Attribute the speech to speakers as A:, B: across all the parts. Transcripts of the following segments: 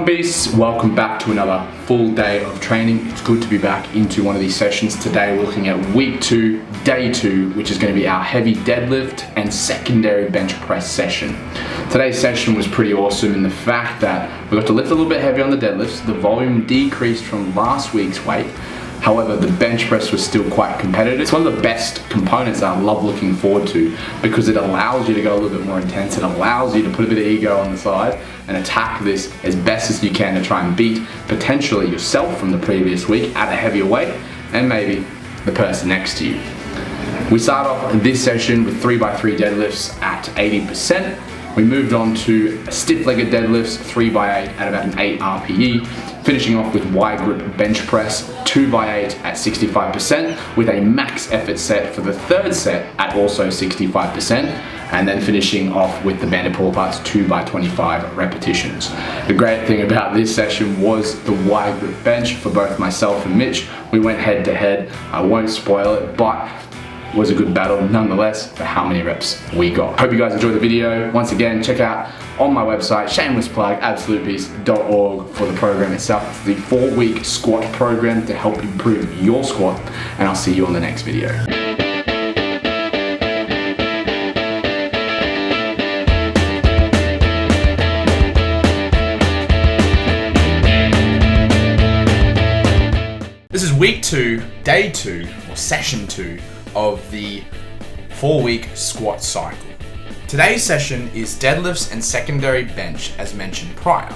A: Beasts, welcome back to another full day of training. It's good to be back into one of these sessions. Today we're looking at week 2, day 2, which is going to be our heavy deadlift and secondary bench press session. Today's session was pretty awesome in the fact that we got to lift a little bit heavier on the deadlifts. The volume decreased from last week's weight. However, the bench press was still quite competitive. It's one of the best components that I love looking forward to because it allows you to go a little bit more intense. It allows you to put a bit of ego on the side and attack this as best as you can to try and beat potentially yourself from the previous week at a heavier weight and maybe the person next to you. We start off this session with 3x3 deadlifts at 80%. We moved on to stiff-legged deadlifts, 3x8 at about an 8 RPE, finishing off with wide grip bench press, 2x8 at 65%, with a max effort set for the third set at also 65%, and then finishing off with the banded pull parts 2x25 repetitions. The great thing about this session was the wide grip bench for both myself and Mitch. We went head to head. I won't spoil it, but was a good battle nonetheless for how many reps we got. Hope you guys enjoyed the video. Once again, check out on my website, shameless plug, absolutebeast.org for the program itself. It's the 4-week squat program to help improve your squat, and I'll see you on the next video. This is week 2, day 2, or session 2 of the 4-week squat cycle. Today's session is deadlifts and secondary bench as mentioned prior.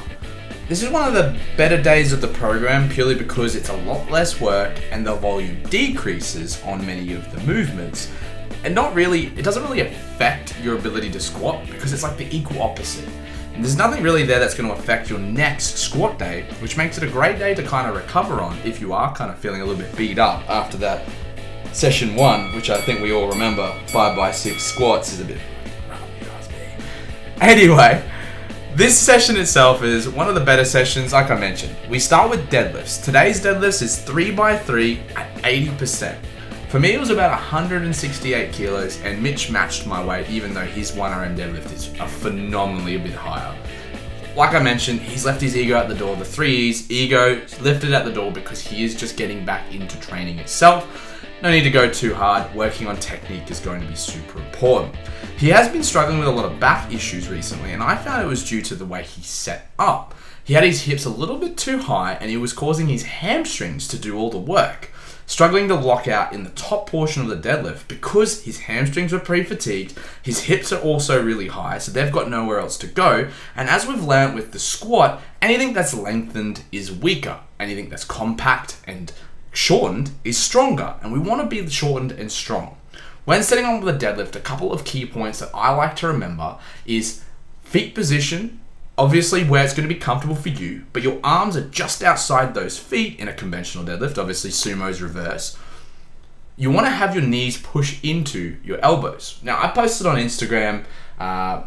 A: This is one of the better days of the program purely because it's a lot less work and the volume decreases on many of the movements. And it doesn't really affect your ability to squat because it's like the equal opposite. And there's nothing really there that's going to affect your next squat day, which makes it a great day to kind of recover on if you are kind of feeling a little bit beat up after that session 1, which I think we all remember, 5x6 squats is a bit rough, you ask me. Anyway, this session itself is one of the better sessions, like I mentioned. We start with deadlifts. Today's deadlifts is 3x3 at 80%. For me, it was about 168 kilos, and Mitch matched my weight, even though his 1RM deadlift is phenomenally a bit higher. Like I mentioned, he's left his ego at the door. The 3 E's, ego lifted at the door because he is just getting back into training itself. No need to go too hard. Working on technique is going to be super important. He has been struggling with a lot of back issues recently, and I found it was due to the way he set up. He had his hips a little bit too high, and it was causing his hamstrings to do all the work. Struggling to lock out in the top portion of the deadlift because his hamstrings were pre-fatigued, his hips are also really high, so they've got nowhere else to go. And as we've learned with the squat, anything that's lengthened is weaker. Anything that's compact and shortened is stronger, and we want to be shortened and strong. When setting on with a deadlift, a couple of key points that I like to remember is feet position, obviously where it's going to be comfortable for you, but your arms are just outside those feet in a conventional deadlift, obviously sumo's reverse. You want to have your knees push into your elbows. Now, I posted on Instagram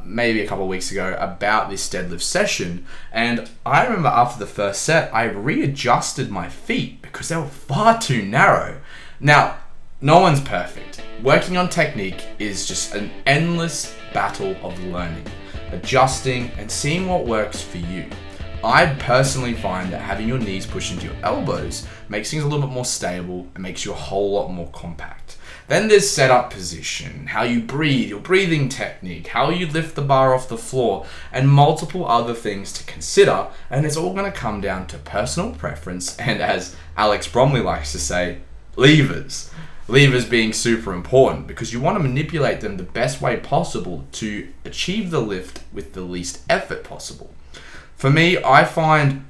A: maybe a couple of weeks ago about this deadlift session, and I remember after the first set, I readjusted my feet because they were far too narrow. Now, no one's perfect. Working on technique is just an endless battle of learning, adjusting, and seeing what works for you. I personally find that having your knees push into your elbows makes things a little bit more stable and makes you a whole lot more compact. Then there's setup position, how you breathe, your breathing technique, how you lift the bar off the floor, and multiple other things to consider. And it's all going to come down to personal preference and, as Alex Bromley likes to say, levers. Levers being super important because you want to manipulate them the best way possible to achieve the lift with the least effort possible. For me, I find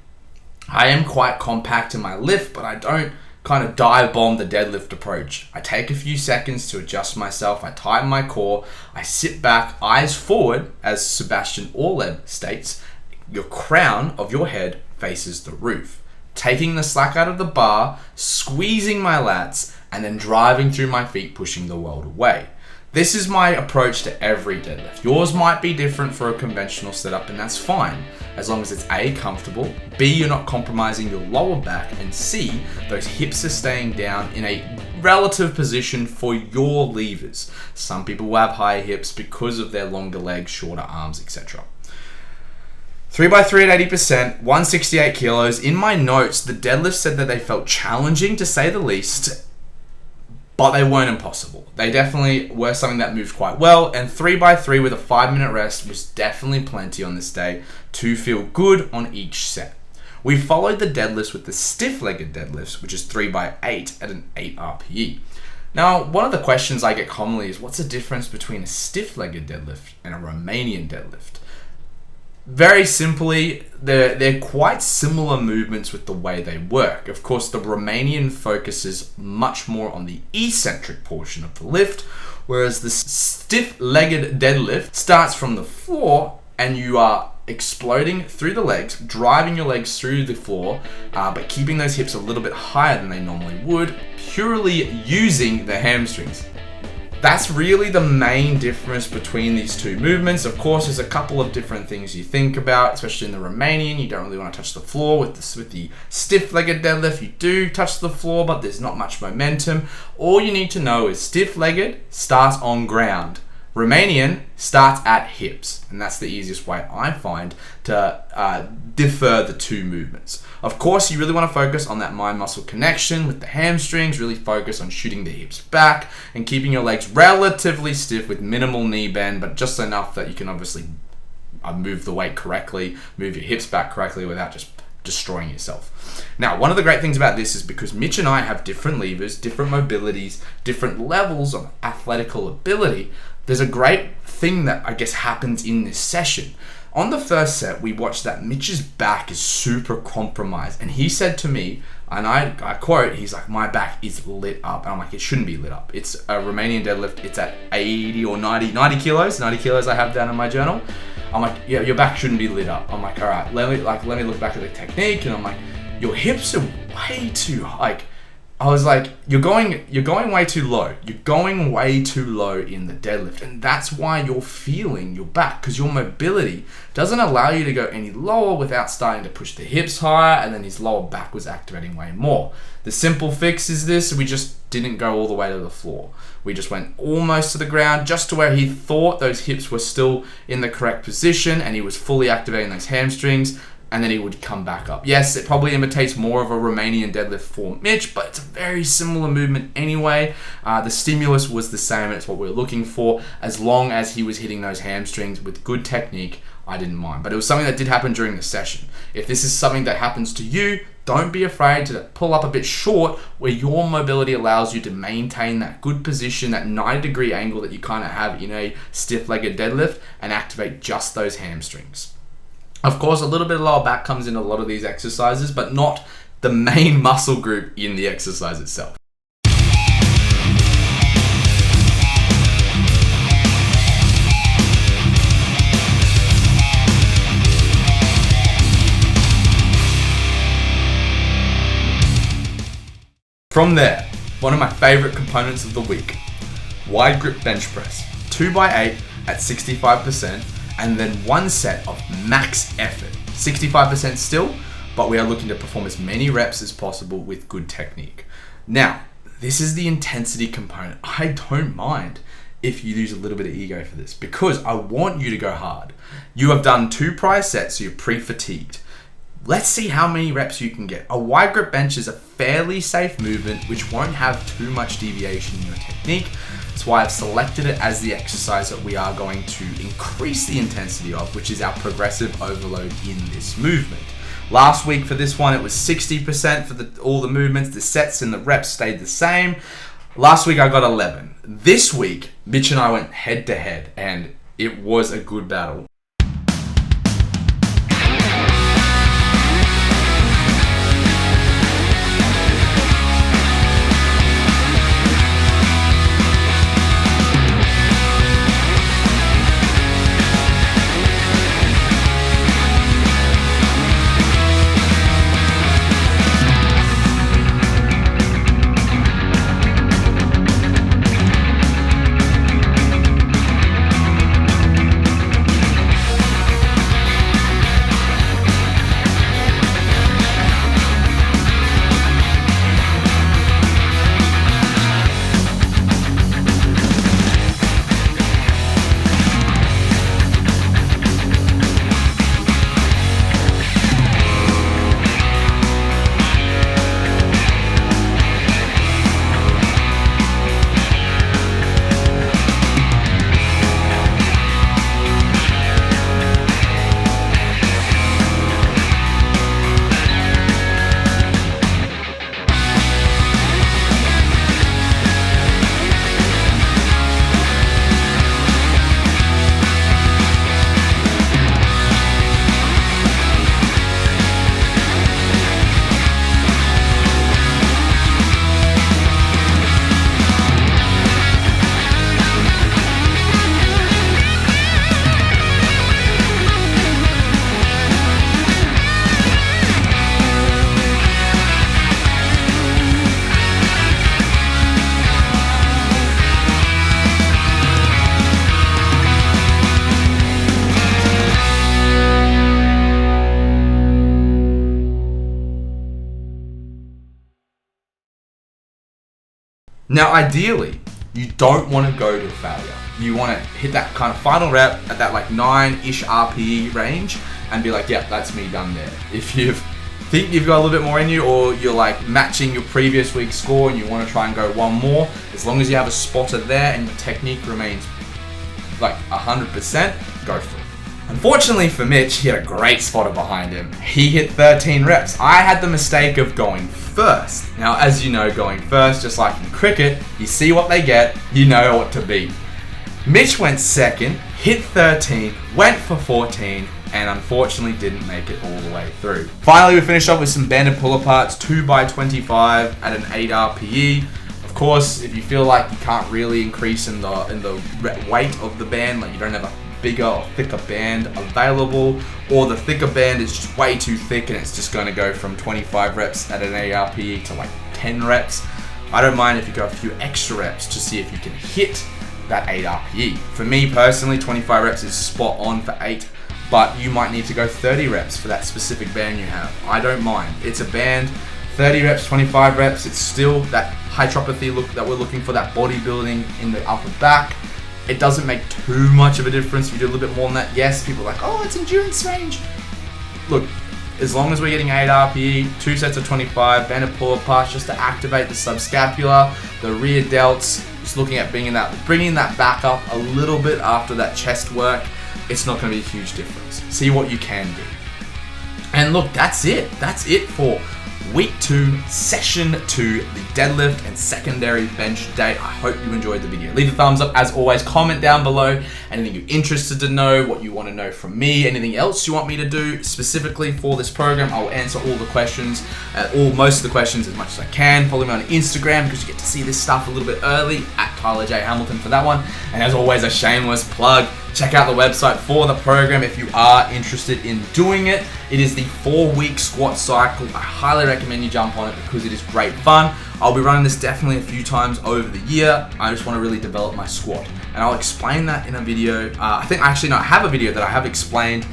A: I am quite compact in my lift, but I don't kind of dive bomb the deadlift approach. I take a few seconds to adjust myself. I tighten my core. I sit back, eyes forward, as Sebastian Orleb states, your crown of your head faces the roof. Taking the slack out of the bar, squeezing my lats, and then driving through my feet, pushing the world away. This is my approach to every deadlift. Yours might be different for a conventional setup, and that's fine, as long as it's A, comfortable, B, you're not compromising your lower back, and C, those hips are staying down in a relative position for your levers. Some people will have higher hips because of their longer legs, shorter arms, etc. 3x3 at 80%, 168 kilos. In my notes, the deadlift said that they felt challenging to say the least, but they weren't impossible. They definitely were something that moved quite well, and 3x3 with a 5-minute rest was definitely plenty on this day to feel good on each set. We followed the deadlifts with the stiff-legged deadlifts, which is 3x8 at an 8 RPE. Now, one of the questions I get commonly is, what's the difference between a stiff-legged deadlift and a Romanian deadlift? Very simply, they're quite similar movements with the way they work. Of course, the Romanian focuses much more on the eccentric portion of the lift, whereas the stiff-legged deadlift starts from the floor and you are exploding through the legs, driving your legs through the floor, but keeping those hips a little bit higher than they normally would, purely using the hamstrings. That's really the main difference between these two movements. Of course, there's a couple of different things you think about, especially in the Romanian. You don't really want to touch the floor. With the stiff-legged deadlift, you do touch the floor, but there's not much momentum. All you need to know is stiff-legged starts on ground. Romanian starts at hips, and that's the easiest way I find to differ the two movements. Of course, you really want to focus on that mind-muscle connection with the hamstrings, really focus on shooting the hips back and keeping your legs relatively stiff with minimal knee bend, but just enough that you can obviously move the weight correctly, move your hips back correctly without just destroying yourself. Now, one of the great things about this is because Mitch and I have different levers, different mobilities, different levels of athletical ability, there's a great thing that I guess happens in this session. On the first set, we watched that Mitch's back is super compromised. And he said to me, and I quote, he's like, my back is lit up. And I'm like, it shouldn't be lit up. It's a Romanian deadlift. It's at 80 or 90 kilos. 90 kilos I have down in my journal. I'm like, yeah, your back shouldn't be lit up. I'm like, all right, let me look back at the technique. And I'm like, your hips are way too high. I was like, you're going way too low. You're going way too low in the deadlift. And that's why you're feeling your back, because your mobility doesn't allow you to go any lower without starting to push the hips higher, and then his lower back was activating way more. The simple fix is this: we just didn't go all the way to the floor. We just went almost to the ground, just to where he thought those hips were still in the correct position and he was fully activating those hamstrings. And then he would come back up. Yes, it probably imitates more of a Romanian deadlift for Mitch, but it's a very similar movement anyway. The stimulus was the same, and it's what we were looking for. As long as he was hitting those hamstrings with good technique, I didn't mind. But it was something that did happen during the session. If this is something that happens to you, don't be afraid to pull up a bit short where your mobility allows you to maintain that good position, that 90-degree angle that you kind of have in a stiff-legged deadlift, and activate just those hamstrings. Of course, a little bit of lower back comes in a lot of these exercises, but not the main muscle group in the exercise itself. From there, one of my favorite components of the week, wide grip bench press, 2x8 at 65%, and then one set of max effort, 65% still, but we are looking to perform as many reps as possible with good technique. Now, this is the intensity component. I don't mind if you use a little bit of ego for this, because I want you to go hard. You have done 2 prior sets, so you're pre-fatigued. Let's see how many reps you can get. A wide grip bench is a fairly safe movement which won't have too much deviation in your technique. That's why I've selected it as the exercise that we are going to increase the intensity of, which is our progressive overload in this movement. Last week for this one, it was 60% for all the movements. The sets and the reps stayed the same. Last week I got 11. This week, Mitch and I went head to head, and it was a good battle. Now, ideally, you don't want to go to failure. You want to hit that kind of final rep at that like 9-ish RPE range and be like, yep, that's me done there. If you think you've got a little bit more in you, or you're like matching your previous week's score and you want to try and go one more, as long as you have a spotter there and your technique remains like 100%, go for it. Unfortunately for Mitch, he had a great spotter behind him. He hit 13 reps. I had the mistake of going first. Now, as you know, going first, just like in cricket, you see what they get, you know what to beat. Mitch went second, hit 13, went for 14, and unfortunately didn't make it all the way through. Finally, we finished off with some banded pull-aparts, 2x25 at an 8 RPE. Of course, if you feel like you can't really increase in the weight of the band, like you don't have a bigger or thicker band available, or the thicker band is just way too thick and it's just going to go from 25 reps at an 8 RPE to like 10 reps, I don't mind if you go a few extra reps to see if you can hit that 8 RPE. For me personally, 25 reps is spot on for 8, but you might need to go 30 reps for that specific band you have. I don't mind. It's a band, 30 reps, 25 reps, it's still that hypertrophy look that we're looking for, that bodybuilding in the upper back. It doesn't make too much of a difference if you do a little bit more than that. Yes, people are like, oh, it's endurance range. Look, as long as we're getting 8 RPE, 2 sets of 25, banded pull-aparts just to activate the subscapular, the rear delts, just looking at bringing that back up a little bit after that chest work, it's not going to be a huge difference. See what you can do. And look, that's it. That's it for Week 2, Session 2, the deadlift and secondary bench day. I hope you enjoyed the video. Leave a thumbs up as always, comment down below anything you're interested to know, what you want to know from me, anything else you want me to do specifically for this program. I'll answer all the questions, most of the questions as much as I can. Follow me on Instagram because you get to see this stuff a little bit early, at Tyler J. Hamilton for that one. And as always, a shameless plug. Check out the website for the program if you are interested in doing it. It is the 4-week squat cycle. I highly recommend you jump on it because it is great fun. I'll be running this definitely a few times over the year. I just want to really develop my squat. And I'll explain that in a video. I have a video that I have explained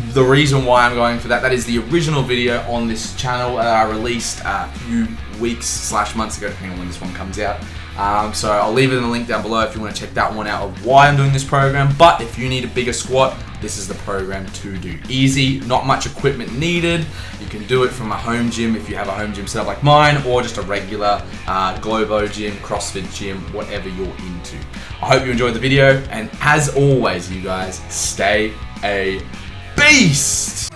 A: the reason why I'm going for that. That is the original video on this channel that I released a few weeks / months ago, depending on when this one comes out. So I'll leave it in the link down below if you want to check that one out of why I'm doing this program. But if you need a bigger squat, this is the program to do. Easy, not much equipment needed. You can do it from a home gym if you have a home gym setup like mine, or just a regular Globo gym, CrossFit gym, whatever you're into. I hope you enjoyed the video, and as always, you guys, stay a beast!